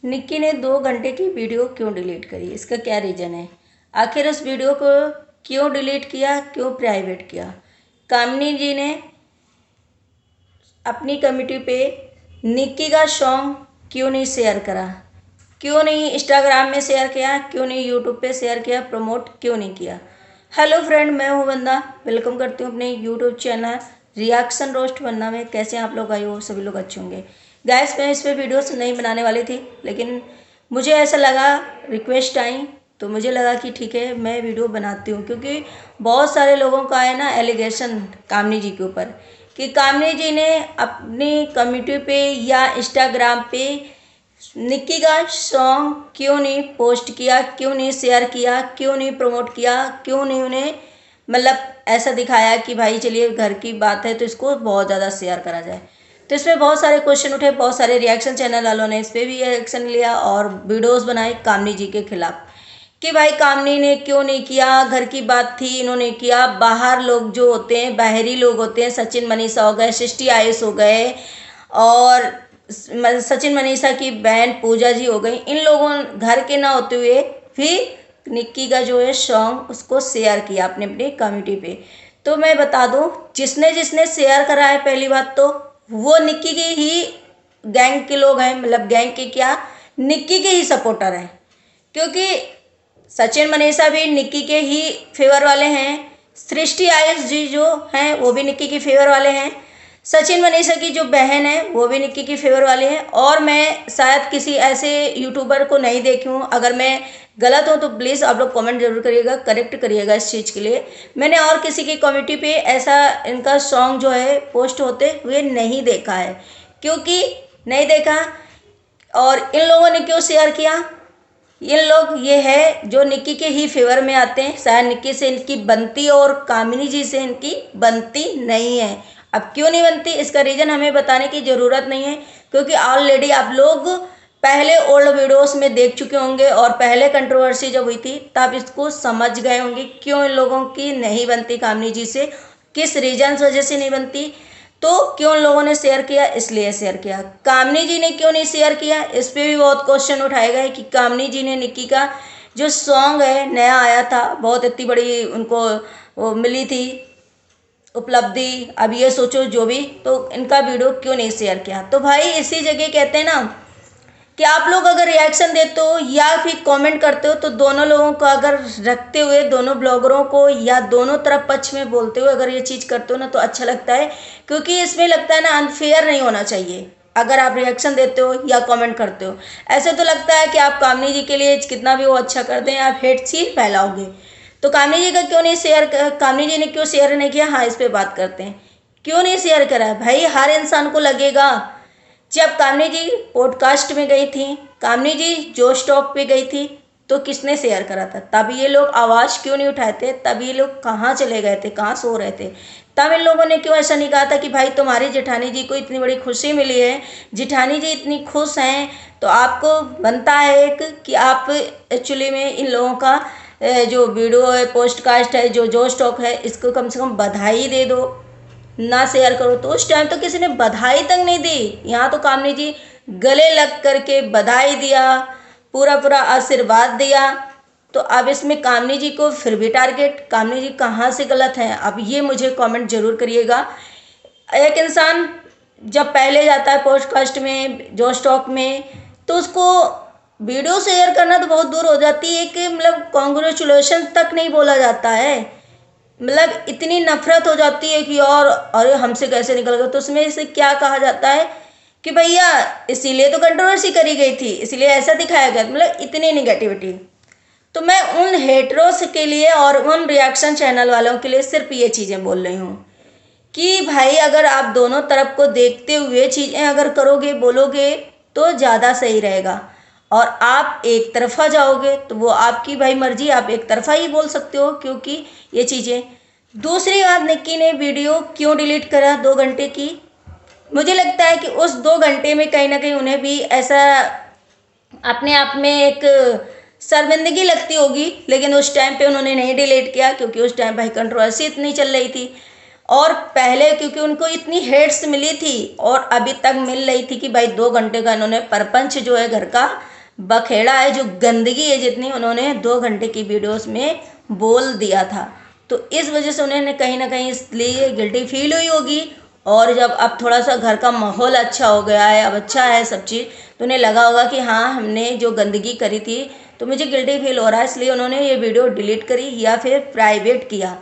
निक्की ने 2 घंटे की वीडियो क्यों डिलीट करी? इसका क्या रीज़न है? आखिर उस वीडियो को क्यों डिलीट किया, क्यों प्राइवेट किया? कामिनी जी ने अपनी कमेटी पे निक्की का सॉन्ग क्यों नहीं शेयर करा? क्यों नहीं इंस्टाग्राम में शेयर किया? क्यों नहीं यूट्यूब पे शेयर किया? प्रमोट क्यों नहीं किया? हेलो फ्रेंड, मैं हूँ वंदा। वेलकम करती हूँ अपने यूट्यूब चैनल रिएक्शन रोस्ट वंदा में। कैसे आप लोग आए हो? सभी लोग अच्छे होंगे। गाइस, मैं इस पर वीडियोस नहीं बनाने वाली थी, लेकिन मुझे ऐसा लगा, रिक्वेस्ट आई तो मुझे लगा कि ठीक है मैं वीडियो बनाती हूँ, क्योंकि बहुत सारे लोगों का है ना एलिगेशन कामिनी जी के ऊपर कि कामिनी जी ने अपनी कम्युनिटी पे या इंस्टाग्राम पे निक्की का सॉन्ग क्यों नहीं पोस्ट किया, क्यों नहीं शेयर किया, क्यों नहीं प्रमोट किया, क्यों नहीं उन्हें मतलब ऐसा दिखाया कि भाई चलिए घर की बात है तो इसको बहुत ज़्यादा शेयर करा जाए। तो इसमें बहुत सारे क्वेश्चन उठे, बहुत सारे रिएक्शन चैनल वालों ने इस पर भी रिएक्शन लिया और वीडियोस बनाए कामिनी जी के खिलाफ कि भाई कामिनी ने क्यों नहीं किया, घर की बात थी इन्होंने किया। बाहर लोग जो होते हैं, बाहरी लोग होते हैं, सचिन मनीषा हो गए, सृष्टि आयुष हो गए और सचिन मनीषा की बहन पूजा जी हो गई, इन लोगों घर के ना होते हुए भी निक्की का जो है सॉन्ग उसको शेयर किया अपने अपनी कम्युनिटी पे। तो मैं बता दूं, जिसने जिसने शेयर करा है, पहली बात तो वो निक्की के ही गैंग के लोग हैं, मतलब गैंग के क्या, निक्की के ही सपोर्टर हैं। क्योंकि सचिन मनीषा भी निक्की के ही फेवर वाले हैं, सृष्टि आयुष जी जो हैं वो भी निक्की के फेवर वाले हैं, सचिन मनीषा की जो बहन है वो भी निक्की की फेवर वाली है। और मैं शायद किसी ऐसे यूट्यूबर को नहीं देखी हूँ, अगर मैं गलत हूँ तो प्लीज़ आप लोग कमेंट जरूर करिएगा, करेक्ट करिएगा इस चीज़ के लिए। मैंने और किसी की कम्युनिटी पे ऐसा इनका सॉन्ग जो है पोस्ट होते हुए नहीं देखा है। क्योंकि नहीं देखा, और इन लोगों ने क्यों शेयर किया? ये लोग ये है जो निक्की के ही फेवर में आते हैं। शायद निक्की से इनकी बनती और कामिनी जी से इनकी बनती नहीं है। अब क्यों नहीं बनती इसका रीज़न हमें बताने की ज़रूरत नहीं है, क्योंकि ऑलरेडी आप लोग पहले ओल्ड वीडियोस में देख चुके होंगे और पहले कंट्रोवर्सी जब हुई थी तब इसको समझ गए होंगे क्यों इन लोगों की नहीं बनती कामिनी जी से, किस रीजन वजह से नहीं बनती। तो क्यों लोगों ने शेयर किया, इसलिए शेयर किया। कामिनी जी ने क्यों नहीं शेयर किया, इस पर भी बहुत क्वेश्चन उठाए गए कि कामिनी जी ने निक्की का जो सॉन्ग है नया आया था, बहुत इतनी बड़ी उनको वो मिली थी उपलब्धि, अब ये सोचो जो भी, तो इनका वीडियो क्यों नहीं शेयर किया। तो भाई इसी जगह कहते हैं ना कि आप लोग अगर रिएक्शन देते हो या फिर कमेंट करते हो तो दोनों लोगों को अगर रखते हुए, दोनों ब्लॉगरों को या दोनों तरफ पक्ष में बोलते हुए अगर ये चीज़ करते हो ना तो अच्छा लगता है। क्योंकि इसमें लगता है ना अनफेयर नहीं होना चाहिए। अगर आप रिएक्शन देते हो या कमेंट करते हो, ऐसे तो लगता है कि आप कामिनी जी के लिए कितना भी वो अच्छा कर दें, आप हेट सी फैलाओगे। तो कामिनी जी का क्यों नहीं शेयर, कामिनी जी ने क्यों शेयर नहीं किया? हाँ, इस पर बात करते हैं। क्यों नहीं शेयर करा? भाई हर इंसान को लगेगा। जब कामिनी जी पॉडकास्ट में गई थी, कामिनी जी जो स्टॉक पे गई थी, तो किसने शेयर करा था? तब ये लोग आवाज़ क्यों नहीं उठाए थे? तब ये लोग कहाँ चले गए थे, कहाँ सो रहे थे? तब इन लोगों ने क्यों ऐसा नहीं कहा था कि भाई तुम्हारी जेठानी जी को इतनी बड़ी खुशी मिली है, जेठानी जी इतनी खुश हैं, तो आपको बनता है एक कि आप एक्चुअली में इन लोगों का जो वीडियो है, पोस्टकास्ट है, जो स्टॉक है, इसको कम से कम बधाई दे दो, ना शेयर करो। तो उस टाइम तो किसी ने बधाई तक नहीं दी। यहाँ तो कामिनी जी गले लग करके बधाई दिया, पूरा पूरा आशीर्वाद दिया। तो अब इसमें कामिनी जी को फिर भी टारगेट, कामिनी जी कहाँ से गलत हैं? अब ये मुझे कमेंट जरूर करिएगा। एक इंसान जब पहले जाता है पॉडकास्ट में, जो स्टॉक में, तो उसको वीडियो शेयर करना तो बहुत दूर हो जाती है कि मतलब कॉन्ग्रेचुलेशन तक नहीं बोला जाता है। मतलब इतनी नफरत हो जाती है कि और अरे हमसे कैसे निकल गया। तो उसमें से क्या कहा जाता है कि भैया इसीलिए तो कंट्रोवर्सी करी गई थी, इसलिए ऐसा दिखाया गया, मतलब इतनी निगेटिविटी। तो मैं उन हेटरों के लिए और उन रिएक्शन चैनल वालों के लिए सिर्फ ये चीज़ें बोल रही हूँ कि भाई अगर आप दोनों तरफ को देखते हुए चीज़ें अगर करोगे, बोलोगे, तो ज़्यादा सही रहेगा। और आप एक तरफा जाओगे तो वो आपकी भाई मर्जी, आप एक तरफा ही बोल सकते हो, क्योंकि ये चीज़ें। दूसरी बात, निक्की ने वीडियो क्यों डिलीट करा 2 घंटे की? मुझे लगता है कि उस 2 घंटे में कहीं ना कहीं उन्हें भी ऐसा अपने आप में एक शर्मिंदगी लगती होगी, लेकिन उस टाइम पे उन्होंने नहीं डिलीट किया क्योंकि उस टाइम भाई कंट्रोवर्सी इतनी चल रही थी। और पहले क्योंकि उनको इतनी हेट्स मिली थी और अभी तक मिल रही थी कि भाई 2 घंटे का इन्होंने परपंच जो है घर का बखेड़ा है, जो गंदगी है जितनी, उन्होंने 2 घंटे की वीडियोस में बोल दिया था। तो इस वजह से उन्हें कहीं ना कहीं इसलिए गिल्टी फील हुई होगी। और जब अब थोड़ा सा घर का माहौल अच्छा हो गया है, अब अच्छा है सब चीज़, तो उन्हें लगा होगा कि हाँ हमने जो गंदगी करी थी तो मुझे गिल्टी फील हो रहा है, इसलिए उन्होंने ये वीडियो डिलीट करी या फिर प्राइवेट किया।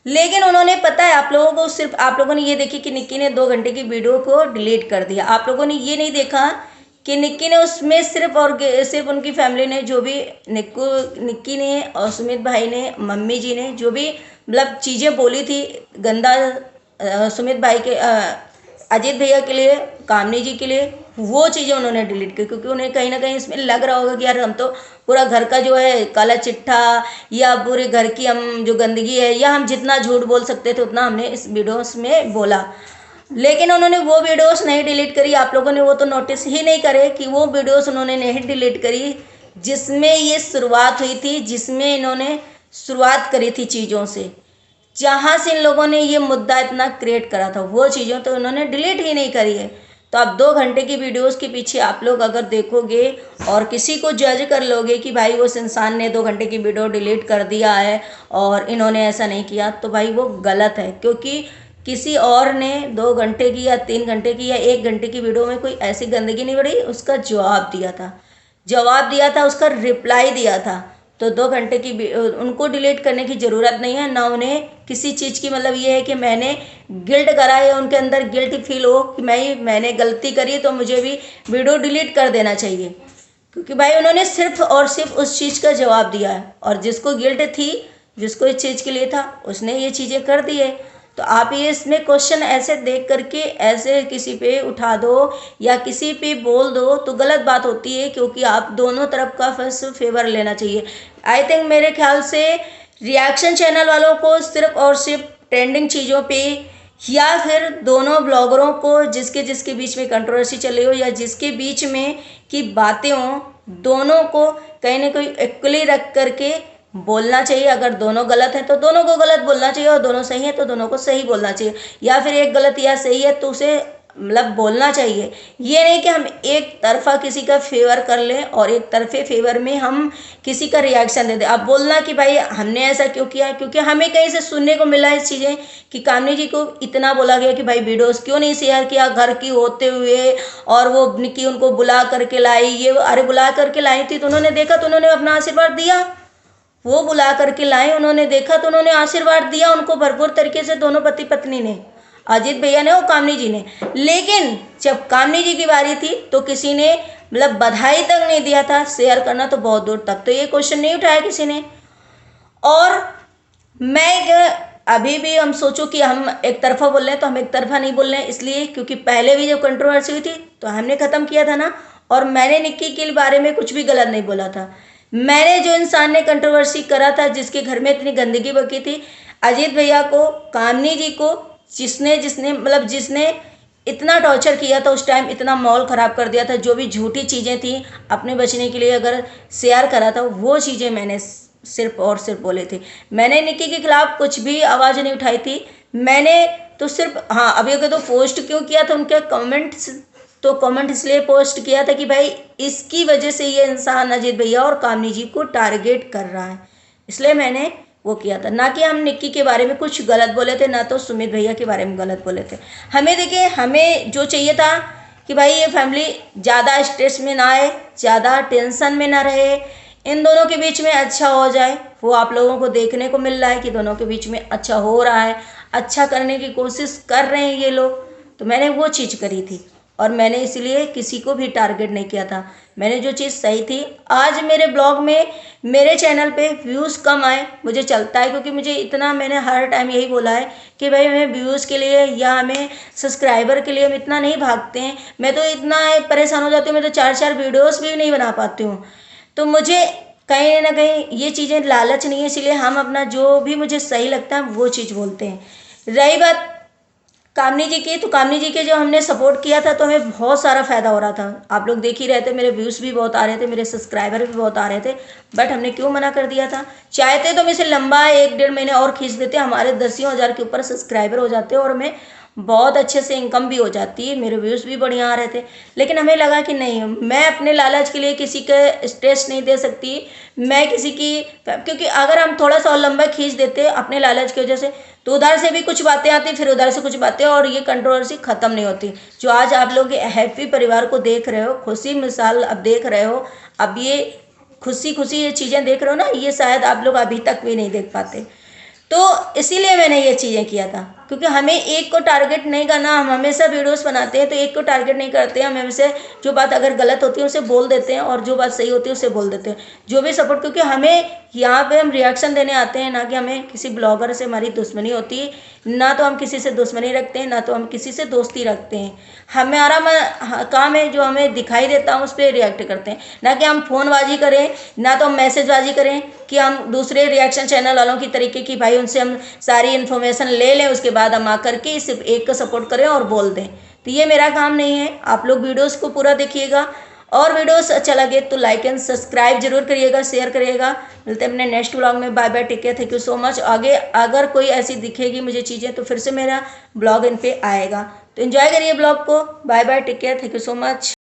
लेकिन उन्होंने, पता है आप लोगों को, सिर्फ आप लोगों ने ये देखी कि निक्की ने 2 घंटे की वीडियो को डिलीट कर दिया। आप लोगों ने ये नहीं देखा कि निक्की ने उसमें सिर्फ और सिर्फ उनकी फैमिली ने जो भी निक्की ने और सुमित भाई ने, मम्मी जी ने जो भी मतलब चीज़ें बोली थी गंदा सुमित भाई के अजीत भैया के लिए, कामनी जी के लिए, वो चीज़ें उन्होंने डिलीट की। क्योंकि उन्हें कहीं ना कहीं इसमें लग रहा होगा कि यार हम तो पूरा घर का जो है काला चिट्ठा या पूरे घर की हम जो गंदगी है, या हम जितना झूठ बोल सकते थे उतना हमने इस वीडियोस में बोला। लेकिन उन्होंने वो वीडियोस नहीं डिलीट करी। आप लोगों ने वो तो नोटिस ही नहीं करे कि वो वीडियोस उन्होंने नहीं डिलीट करी जिसमें ये शुरुआत हुई थी, जिसमें इन्होंने शुरुआत करी थी चीज़ों से, जहाँ से इन लोगों ने ये मुद्दा इतना क्रिएट करा था, वो चीज़ों तो उन्होंने डिलीट ही नहीं करी है। तो अब 2 घंटे की वीडियोस के पीछे आप लोग अगर देखोगे और किसी को जज कर लोगे कि भाई उस इंसान ने 2 घंटे की वीडियो डिलीट कर दिया है और इन्होंने ऐसा नहीं किया, तो भाई वो गलत है। क्योंकि किसी और ने 2 घंटे की या 3 घंटे की या 1 घंटे की वीडियो में कोई ऐसी गंदगी नहीं बढ़ी, उसका जवाब दिया था, उसका रिप्लाई दिया था। तो 2 घंटे की उनको डिलीट करने की ज़रूरत नहीं है, ना उन्हें किसी चीज़ की मतलब ये है कि मैंने गिल्ट करा है, उनके अंदर गिल्ट फील हो कि मैंने गलती करी तो मुझे भी वीडियो डिलीट कर देना चाहिए। क्योंकि भाई उन्होंने सिर्फ और सिर्फ उस चीज़ का जवाब दिया है, और जिसको गिल्ट थी, जिसको इस चीज़ के लिए था, उसने ये चीज़ें कर दी है। तो आप ये इसमें क्वेश्चन ऐसे देख करके ऐसे किसी पे उठा दो या किसी पे बोल दो तो गलत बात होती है। क्योंकि आप दोनों तरफ का फर्स्ट फेवर लेना चाहिए। आई थिंक मेरे ख्याल से रिएक्शन चैनल वालों को सिर्फ और सिर्फ ट्रेंडिंग चीज़ों पे, या फिर दोनों ब्लॉगरों को जिसके जिसके बीच में कंट्रोवर्सी चली हो या जिसके बीच में की बातें हों, दोनों को कहीं ना कहीं इक्वली रख करके बोलना चाहिए। अगर दोनों गलत हैं तो दोनों को गलत बोलना चाहिए, और दोनों सही हैं तो दोनों को सही बोलना चाहिए, या फिर एक गलत या सही है तो उसे मतलब बोलना चाहिए। ये नहीं कि हम एक तरफा किसी का फेवर कर लें और एक तरफे फेवर में हम किसी का रिएक्शन दे दें। अब बोलना कि भाई हमने ऐसा क्यों किया, क्योंकि हमें कहीं से सुनने को मिला है चीज़ें कि कामनी जी को इतना बोला गया कि भाई वीडियोस क्यों नहीं शेयर किया घर की होते हुए, और वो निक्की उनको बुला करके लाई, ये अरे बुला करके लाई थी तो उन्होंने देखा तो उन्होंने अपना आशीर्वाद दिया। वो बुला करके लाए, उन्होंने देखा तो उन्होंने आशीर्वाद दिया उनको भरपूर तरीके से, दोनों पति पत्नी ने, अजीत भैया ने और कामनी जी ने। लेकिन जब कामनी जी की बारी थी तो किसी ने मतलब बधाई तक नहीं दिया था, शेयर करना तो बहुत दूर तक, तो ये क्वेश्चन नहीं उठाया किसी ने। और अभी भी हम सोचो कि हम एक तरफा बोल रहे हैं तो हम एक तरफा नहीं बोल रहे हैं, इसलिए क्योंकि पहले भी जब कंट्रोवर्सी हुई थी तो हमने ख़त्म किया था ना, और मैंने निक्की के बारे में कुछ भी गलत नहीं बोला था। मैंने जो इंसान ने कंट्रोवर्सी करा था, जिसके घर में इतनी गंदगी बकी थी, अजीत भैया को, कामनी जी को, जिसने इतना टॉर्चर किया था उस टाइम, इतना माहौल ख़राब कर दिया था, जो भी झूठी चीज़ें थी अपने बचने के लिए अगर शेयर करा था, वो चीज़ें मैंने सिर्फ और सिर्फ बोले थे। मैंने निक्की के खिलाफ कुछ भी आवाज़ नहीं उठाई थी। मैंने तो सिर्फ, हाँ अभी अगर तो पोस्ट क्यों किया था उनके कमेंट्स, तो कमेंट इसलिए पोस्ट किया था कि भाई इसकी वजह से ये इंसान अजीत भैया और कामनी जी को टारगेट कर रहा है, इसलिए मैंने वो किया था। ना कि हम निक्की के बारे में कुछ गलत बोले थे, ना तो सुमित भैया के बारे में गलत बोले थे। हमें देखिए, हमें जो चाहिए था कि भाई ये फैमिली ज़्यादा स्ट्रेस में ना आए, ज़्यादा टेंशन में ना रहे, इन दोनों के बीच में अच्छा हो जाए। वो आप लोगों को देखने को मिल रहा है कि दोनों के बीच में अच्छा हो रहा है, अच्छा करने की कोशिश कर रहे हैं ये लोग। तो मैंने वो चीज़ करी थी, और मैंने इसलिए किसी को भी टारगेट नहीं किया था। मैंने जो चीज़ सही थी, आज मेरे ब्लॉग में, मेरे चैनल पे व्यूज़ कम आए, मुझे चलता है, क्योंकि मुझे इतना, मैंने हर टाइम यही बोला है कि भाई हमें व्यूज़ के लिए या हमें सब्सक्राइबर के लिए हम इतना नहीं भागते हैं। मैं तो इतना परेशान हो जाती हूँ, मैं तो 4-4 वीडियोज़ भी नहीं बना पाती हूँ। तो मुझे कहीं ना कहीं ये चीज़ें लालच नहीं है, इसीलिए हम अपना जो भी मुझे सही लगता है वो चीज़ बोलते हैं। रही बात कामनी जी की, तो कामनी जी के जो हमने सपोर्ट किया था तो हमें बहुत सारा फ़ायदा हो रहा था। आप लोग देख ही रहे थे, मेरे व्यूज़ भी बहुत आ रहे थे, मेरे सब्सक्राइबर भी बहुत आ रहे थे, बट हमने क्यों मना कर दिया था? चाहते तो हम इसे लंबा 1-1.5 महीने और खींच देते, हमारे 10 हज़ार के ऊपर सब्सक्राइबर हो जाते और हमें बहुत अच्छे से इनकम भी हो जाती है, मेरे व्यूज़ भी बढ़िया आ रहे थे। लेकिन हमें लगा कि नहीं, मैं अपने लालच के लिए किसी के स्ट्रेस नहीं दे सकती, मैं किसी की, क्योंकि अगर हम थोड़ा सा और लंबा खींच देते अपने लालच की वजह से, तो उधर से भी कुछ बातें आती, फिर उधर से कुछ बातें, और ये कंट्रोवर्सी खत्म नहीं होती। जो आज आप लोग हैप्पी परिवार को देख रहे हो, खुशी मिसाल अब देख रहे हो, अब ये खुशी खुशी ये चीज़ें देख रहे हो ना, ये शायद आप लोग अभी तक भी नहीं देख पाते। तो इसीलिए मैंने ये चीज़ें किया था, क्योंकि हमें एक को टारगेट नहीं करना। हम हमेशा वीडियोस बनाते हैं तो एक को टारगेट नहीं करते हैं, हम हमेशा जो बात अगर गलत होती है उसे बोल देते हैं और जो बात सही होती है उसे बोल देते हैं। जो भी सपोर्ट, क्योंकि हमें यहाँ पे हम रिएक्शन देने आते हैं, ना कि हमें किसी ब्लॉगर से हमारी दुश्मनी होती है, ना तो हम किसी से दुश्मनी रखते हैं, ना तो हम किसी से दोस्ती रखते हैं। हमारा काम है जो हमें दिखाई देता है उस पर रिएक्ट करते हैं, ना कि हम फ़ोनबाजी करें, ना तो हम मैसेजबाजी करें कि हम दूसरे रिएक्शन चैनल वालों की तरीके की भाई उनसे हम सारी इन्फॉर्मेशन ले लें, उसके बाद हम आकर के सिर्फ एक का सपोर्ट करें और बोल दें। तो ये मेरा काम नहीं है। आप लोग वीडियोस को पूरा देखिएगा, और वीडियोस अच्छा लगे तो लाइक एंड सब्सक्राइब जरूर करिएगा, शेयर करिएगा। मिलते हैं अपने नेक्स्ट व्लॉग में। Bye bye, take care, thank you so much. आगे अगर कोई ऐसी दिखेगी मुझे चीज़ें तो फिर से मेरा ब्लॉग इन पे आएगा, तो एंजॉय करिए ब्लॉग को। Bye bye, take care, thank you so much.